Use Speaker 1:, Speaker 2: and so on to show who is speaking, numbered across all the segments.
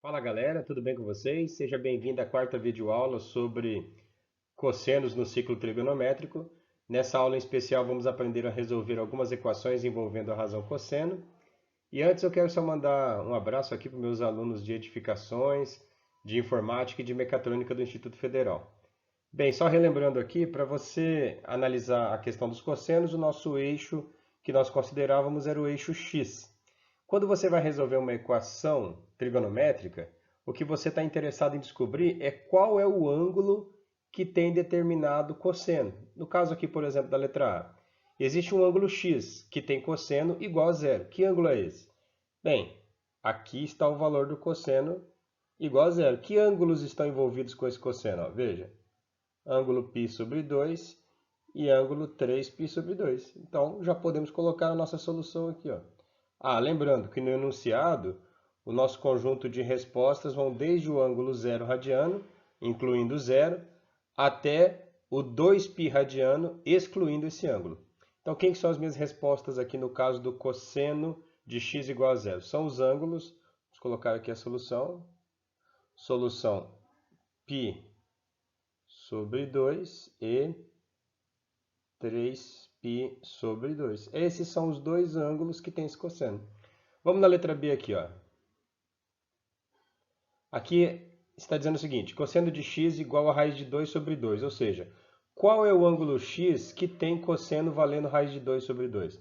Speaker 1: Fala galera, tudo bem com vocês? Seja bem-vindo à quarta videoaula sobre cossenos no ciclo trigonométrico. Nessa aula em especial vamos aprender a resolver algumas equações envolvendo a razão cosseno. E antes eu quero só mandar um abraço aqui para os meus alunos de edificações, de informática e de mecatrônica do Instituto Federal. Bem, só relembrando aqui, para você analisar a questão dos cossenos, o nosso eixo que nós considerávamos era o eixo x. Quando você vai resolver uma equação trigonométrica, o que você está interessado em descobrir é qual é o ângulo que tem determinado cosseno. No caso aqui, por exemplo, da letra A, existe um ângulo x que tem cosseno igual a zero. Que ângulo é esse? Bem, aqui está o valor do cosseno igual a zero. Que ângulos estão envolvidos com esse cosseno? Ó, veja, ângulo π sobre 2 e ângulo 3π sobre 2. Então, já podemos colocar a nossa solução aqui. Ó. Lembrando que no enunciado, o nosso conjunto de respostas vão desde o ângulo zero radiano, incluindo zero, até o 2π radiano, excluindo esse ângulo. Então, quem são as minhas respostas aqui no caso do cosseno de x igual a zero? São os ângulos. Vamos colocar aqui a solução. Solução π sobre 2 e 3π sobre 2. Esses são os dois ângulos que tem esse cosseno. Vamos na letra B aqui, ó. Aqui está dizendo o seguinte, cosseno de x igual a raiz de 2 sobre 2, ou seja, qual é o ângulo x que tem cosseno valendo raiz de 2 sobre 2?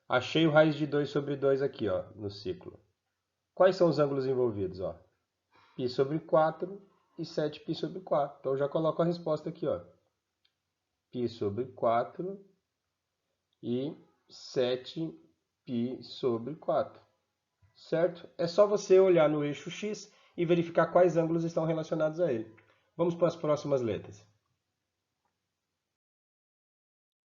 Speaker 1: Achei o raiz de 2 sobre 2 aqui, ó, no ciclo. Quais são os ângulos envolvidos? Ó? π sobre 4 e 7π sobre 4. Então, eu já coloco a resposta aqui, ó. π sobre 4 e 7π sobre 4. Certo? É só você olhar no eixo x e verificar quais ângulos estão relacionados a ele. Vamos para as próximas letras.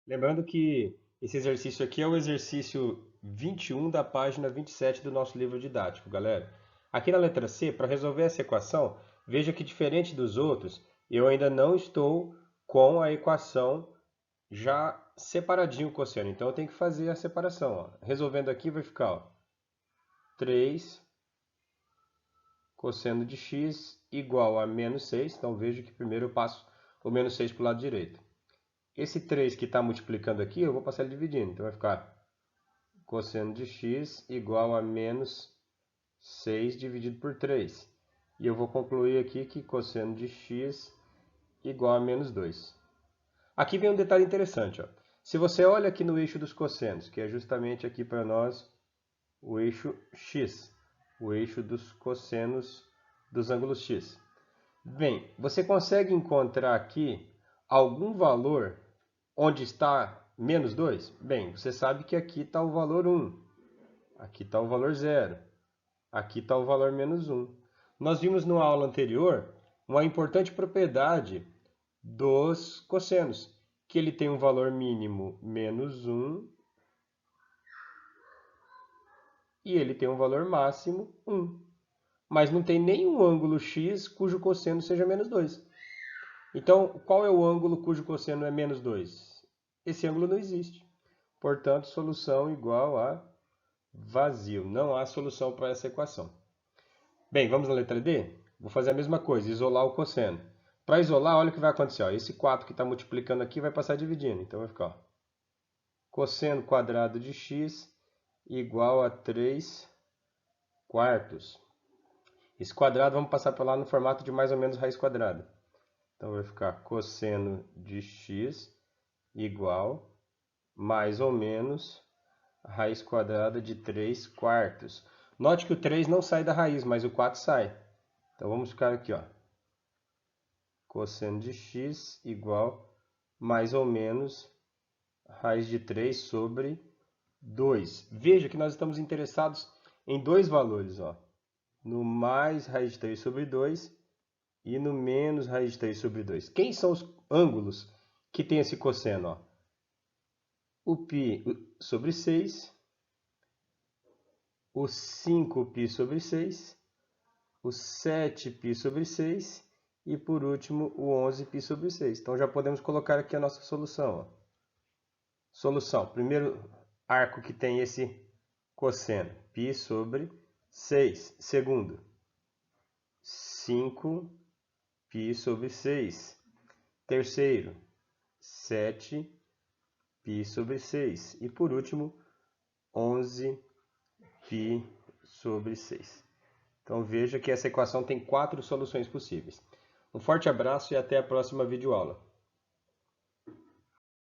Speaker 1: Lembrando que esse exercício aqui é o exercício 21 da página 27 do nosso livro didático, galera. Aqui na letra C, para resolver essa equação, veja que diferente dos outros, eu ainda não estou com a equação já separadinho o cosseno. Então eu tenho que fazer a separação. Ó. Resolvendo aqui vai ficar ó, 3 cosseno de x igual a menos 6. Então veja que primeiro eu passo o menos 6 para o lado direito. Esse 3 que está multiplicando aqui, eu vou passar ele dividindo. Então vai ficar cosseno de x igual a menos 6 dividido por 3. E eu vou concluir aqui que cosseno de x igual a menos 2. Aqui vem um detalhe interessante. Ó. Se você olha aqui no eixo dos cossenos, que é justamente aqui para nós o eixo x, o eixo dos cossenos dos ângulos x. Bem, você consegue encontrar aqui algum valor onde está menos 2? Bem, você sabe que aqui está o valor 1, aqui está o valor 0, aqui está o valor menos 1. Nós vimos na aula anterior uma importante propriedade dos cossenos, que ele tem um valor mínimo menos 1 e ele tem um valor máximo 1. Mas não tem nenhum ângulo x cujo cosseno seja menos 2. Então, qual é o ângulo cujo cosseno é menos 2? Esse ângulo não existe. Portanto, solução igual a vazio. Não há solução para essa equação. Bem, vamos na letra D? Vou fazer a mesma coisa, isolar o cosseno. Para isolar, olha o que vai acontecer. Ó. Esse 4 que está multiplicando aqui vai passar dividindo. Então, vai ficar ó, cosseno quadrado de x igual a 3 quartos. Esse quadrado vamos passar para lá no formato de mais ou menos raiz quadrada. Então, vai ficar cosseno de x igual mais ou menos raiz quadrada de 3 quartos. Note que o 3 não sai da raiz, mas o 4 sai. Então, vamos ficar aqui, ó. Cosseno de x igual mais ou menos raiz de 3 sobre 2. Veja que nós estamos interessados em dois valores, ó. No mais raiz de 3 sobre 2 e no menos raiz de 3 sobre 2. Quem são os ângulos que tem esse cosseno? Ó? O π sobre 6, o 5π sobre 6, o 7π sobre 6 e, por último, o 11π sobre 6. Então, já podemos colocar aqui a nossa solução. Ó. Solução. Primeiro arco que tem esse cosseno, π sobre 6. Segundo, 5π sobre 6. Terceiro, 7π sobre 6. E por último, 11π sobre 6. Então veja que essa equação tem 4 soluções possíveis. Um forte abraço e até a próxima videoaula.